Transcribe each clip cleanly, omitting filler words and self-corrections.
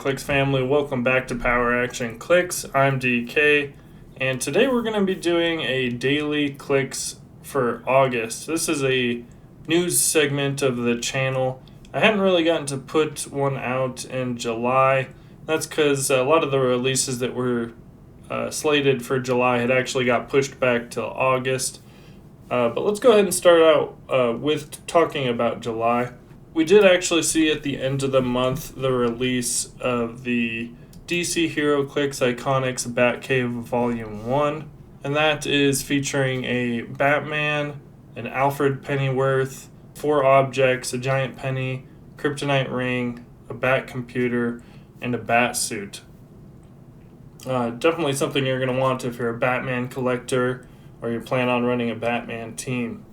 Heroclix family, welcome back to Power Action Clix. I'm DK, and today we're going to be doing a daily Clix for August. This is a news segment of the channel. I hadn't really gotten to put one out in July. That's because a lot of the releases that were slated for July had actually got pushed back till August. But let's go ahead and start out with talking about July. We did actually see at the end of the month the release of the DC Heroclix Iconics Batcave Volume 1, and that is featuring a Batman, an Alfred Pennyworth, 4 objects, a giant penny, kryptonite ring, a bat computer, and a bat suit. Definitely something you're going to want if you're a Batman collector or you plan on running a Batman team.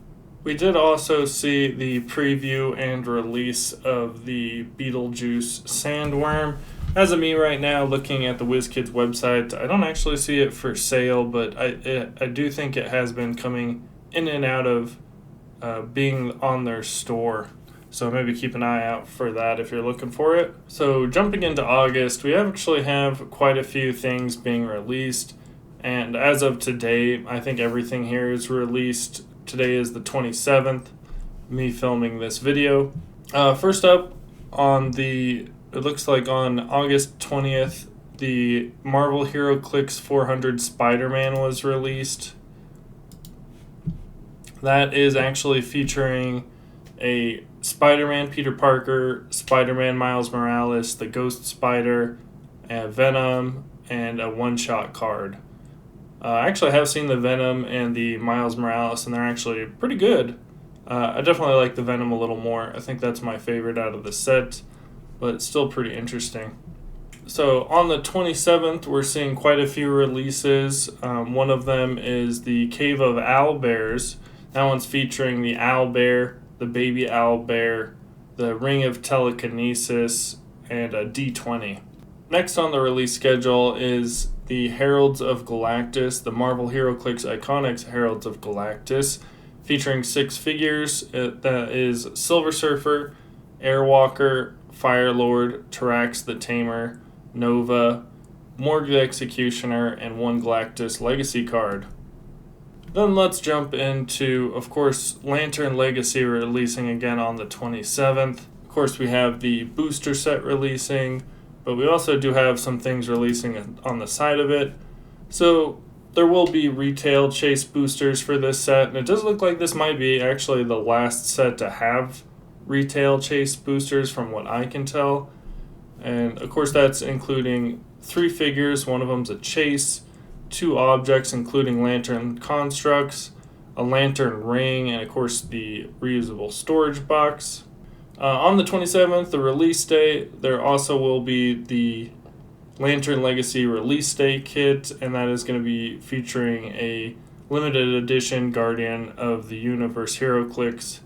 We did also see the preview and release of the Beetlejuice Sandworm. As of me right now, looking at the WizKids website, I don't actually see it for sale, but I do think it has been coming in and out of being on their store. So maybe keep an eye out for that if you're looking for it. So jumping into August, we actually have quite a few things being released. And as of today, I think everything here is released. Today is the 27th, me filming this video. First up, it looks like on August 20th, the Marvel Heroclix 400 Spider-Man was released. That is actually featuring a Spider-Man Peter Parker, Spider-Man Miles Morales, the Ghost Spider, Venom, and a one-shot card. I actually have seen the Venom and the Miles Morales, and they're actually pretty good. I definitely like the Venom a little more. I think that's my favorite out of the set, but it's still pretty interesting. So on the 27th, we're seeing quite a few releases. One of them is the Cave of Owlbears. That one's featuring the Owlbear, the baby Owlbear, the Ring of Telekinesis, and a D20. Next on the release schedule is the Heralds of Galactus, the Marvel Heroclix Iconics Heralds of Galactus, featuring 6 figures. That is Silver Surfer, Airwalker, Firelord, Tarax the Tamer, Nova, Morg the Executioner, and 1 Galactus Legacy card. Then let's jump into, of course, Lantern Legacy releasing again on the 27th. Of course, we have the booster set releasing, but we also do have some things releasing on the side of it. So there will be retail chase boosters for this set, and it does look like this might be actually the last set to have retail chase boosters from what I can tell. And of course that's including 3 figures, one of them's a chase, 2 objects including lantern constructs, a lantern ring, and of course the reusable storage box. On the 27th, the release date, there also will be the Lantern Legacy Release Day kit, and that is going to be featuring a limited edition Guardian of the Universe Heroclix.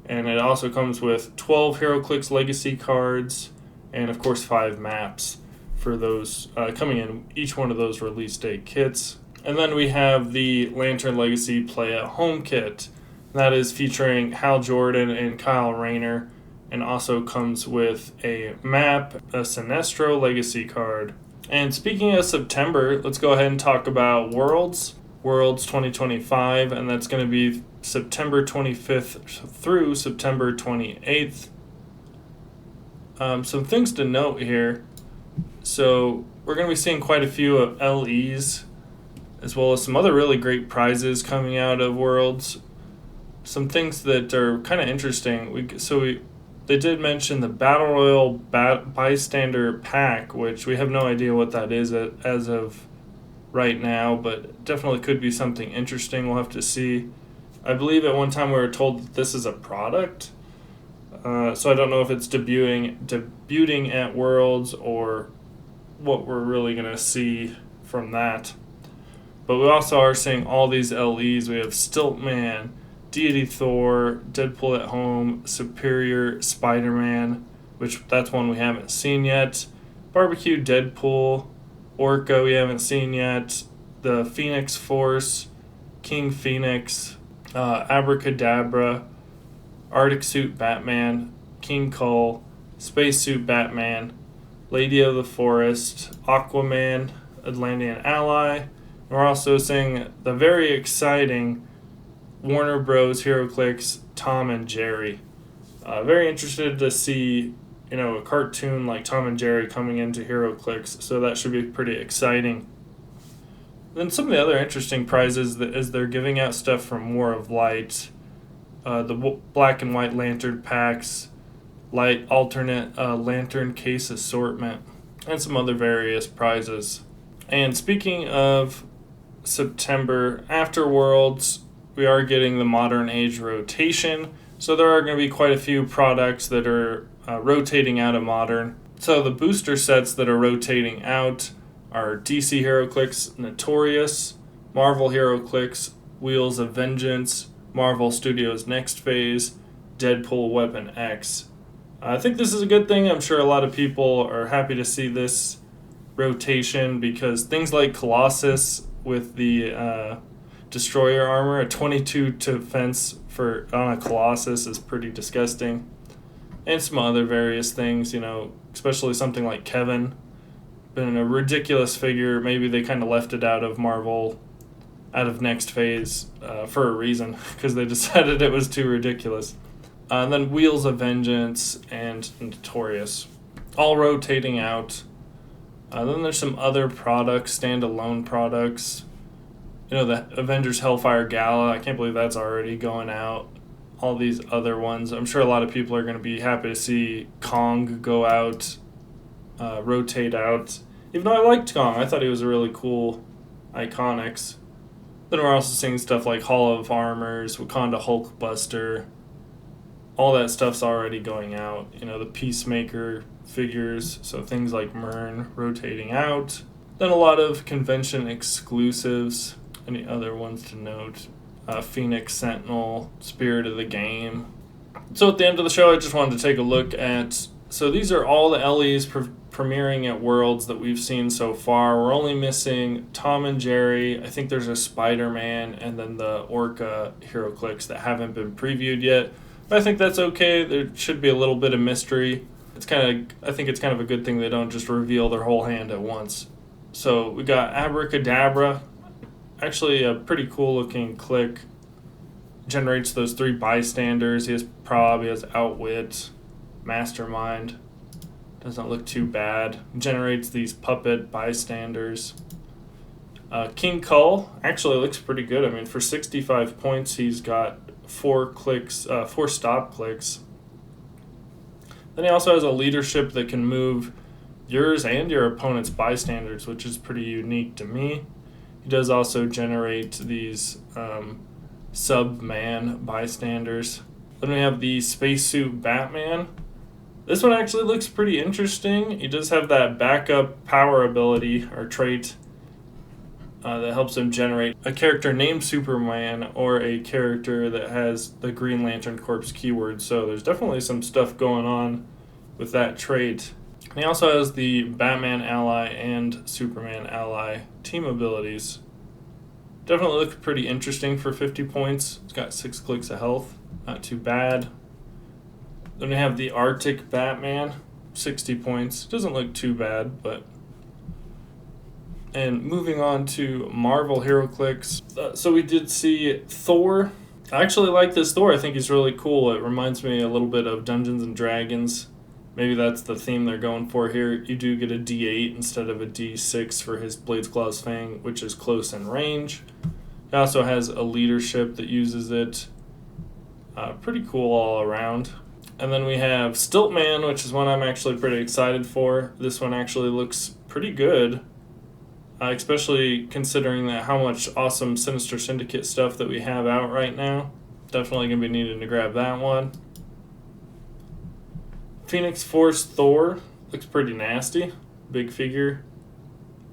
And it also comes with 12 Heroclix Legacy cards, and of course 5 maps for those coming in each one of those release day kits. And then we have the Lantern Legacy Play at Home kit. That is featuring Hal Jordan and Kyle Rayner, and also comes with a map, a Sinestro Legacy card. And speaking of September, let's go ahead and talk about Worlds 2025, and that's going to be September 25th through September 28th. Some things to note here. So we're going to be seeing quite a few of LEs, as well as some other really great prizes coming out of Worlds. Some things that are kind of interesting. They did mention the Battle Royal Bystander Pack, which we have no idea what that is as of right now, but definitely could be something interesting. We'll have to see. I believe at one time we were told that this is a product, so I don't know if it's debuting at Worlds or what we're really going to see from that. But we also are seeing all these LEs. We have Stiltman, Deity Thor, Deadpool at Home, Superior Spider-Man, which that's one we haven't seen yet, Barbecue Deadpool, Orko we haven't seen yet, the Phoenix Force, King Phoenix, Abracadabra, Arctic Suit Batman, King Cole, Spacesuit Batman, Lady of the Forest, Aquaman, Atlantean ally. And we're also seeing the very exciting Warner Bros. Heroclix, Tom and Jerry. Very interested to see, a cartoon like Tom and Jerry coming into Heroclix, so that should be pretty exciting. Then some of the other interesting prizes is they're giving out stuff from War of Light, the black and white lantern packs, light alternate lantern case assortment, and some other various prizes. And speaking of September Afterworlds, we are getting the Modern Age rotation, so there are going to be quite a few products that are rotating out of Modern. So the booster sets that are rotating out are DC Heroclix Notorious, Marvel Heroclix Wheels of Vengeance, Marvel Studios Next Phase, Deadpool Weapon X. I think this is a good thing. I'm sure a lot of people are happy to see this rotation because things like Colossus with the Destroyer armor, a 22 defense on a Colossus is pretty disgusting. And some other various things, especially something like Kevin. Been a ridiculous figure. Maybe they kind of left it out of Marvel, out of Next Phase for a reason, because they decided it was too ridiculous. And then Wheels of Vengeance and Notorious, all rotating out. Then there's some other products, standalone products. The Avengers Hellfire Gala, I can't believe that's already going out. All these other ones. I'm sure a lot of people are going to be happy to see Kong go out, rotate out. Even though I liked Kong, I thought he was a really cool Iconics. Then we're also seeing stuff like Hall of Armors, Wakanda Hulkbuster. All that stuff's already going out. The Peacemaker figures, so things like Myrn rotating out. Then a lot of convention exclusives. Any other ones to note? Phoenix Sentinel, Spirit of the Game. So at the end of the show, I just wanted to take a look at... So these are all the LEs premiering at Worlds that we've seen so far. We're only missing Tom and Jerry. I think there's a Spider-Man and then the Orca Heroclix that haven't been previewed yet. But I think that's okay. There should be a little bit of mystery. I think it's kind of a good thing they don't just reveal their whole hand at once. So we got Abracadabra. Actually a pretty cool looking Click. Generates those 3 bystanders. He has Prob, he has Outwit, Mastermind. Doesn't look too bad. Generates these puppet bystanders. King Kull actually looks pretty good. I mean, for 65 points, he's got 4 stop clicks. Then he also has a leadership that can move yours and your opponent's bystanders, which is pretty unique to me. He does also generate these sub-man bystanders. Then we have the Spacesuit Batman. This one actually looks pretty interesting. He does have that backup power ability or trait that helps him generate a character named Superman or a character that has the Green Lantern Corps keyword. So there's definitely some stuff going on with that trait. And he also has the Batman ally and Superman ally team abilities. Definitely look pretty interesting for 50 points. It's got 6 clicks of health. Not too bad. Then we have the Arctic Batman, 60 points. Doesn't look too bad, but... And moving on to Marvel Heroclix. So we did see Thor. I actually like this Thor. I think he's really cool. It reminds me a little bit of Dungeons and Dragons. Maybe that's the theme they're going for here. You do get a D8 instead of a D6 for his Blades, Claws, Fang, which is close in range. He also has a leadership that uses it. Pretty cool all around. And then we have Stiltman, which is one I'm actually pretty excited for. This one actually looks pretty good, especially considering how much awesome Sinister Syndicate stuff that we have out right now. Definitely going to be needing to grab that one. Phoenix Force Thor looks pretty nasty. Big figure.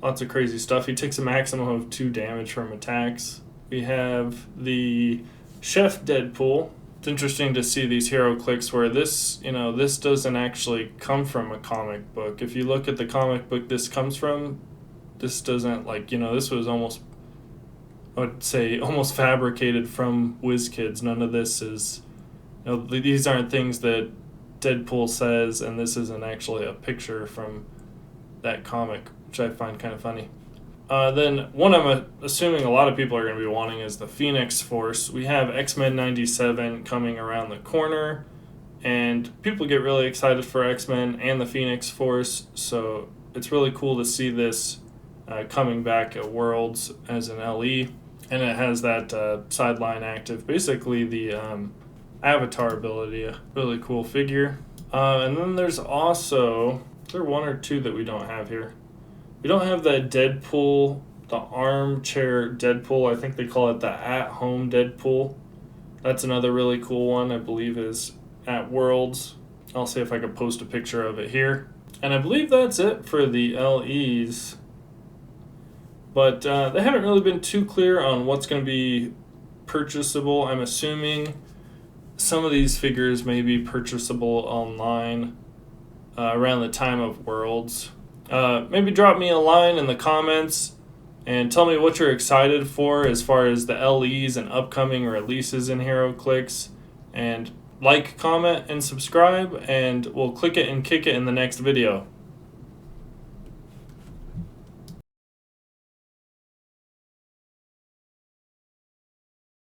Lots of crazy stuff. He takes a maximum of 2 damage from attacks. We have the Chef Deadpool. It's interesting to see these Heroclix where this doesn't actually come from a comic book. If you look at the comic book this comes from, this doesn't, this was almost, I would say, almost fabricated from WizKids. None of this is, these aren't things that Deadpool says, and this isn't actually a picture from that comic, which I find kind of funny. Then one I'm assuming a lot of people are going to be wanting is the Phoenix Force. We have X-Men 97 coming around the corner, and people get really excited for X-Men and the Phoenix Force, so it's really cool to see this coming back at Worlds as an LE, and it has that sideline active, basically the Avatar ability, a really cool figure. And then there's also, there are one or two that we don't have here. We don't have that Deadpool, the armchair Deadpool. I think they call it the at-home Deadpool. That's another really cool one, I believe is at Worlds. I'll see if I can post a picture of it here. And I believe that's it for the LEs. But they haven't really been too clear on what's going to be purchasable. I'm assuming some of these figures may be purchasable online around the time of Worlds. Maybe drop me a line in the comments and tell me what you're excited for as far as the LEs and upcoming releases in Heroclix. And like, comment, and subscribe, and we'll click it and kick it in the next video.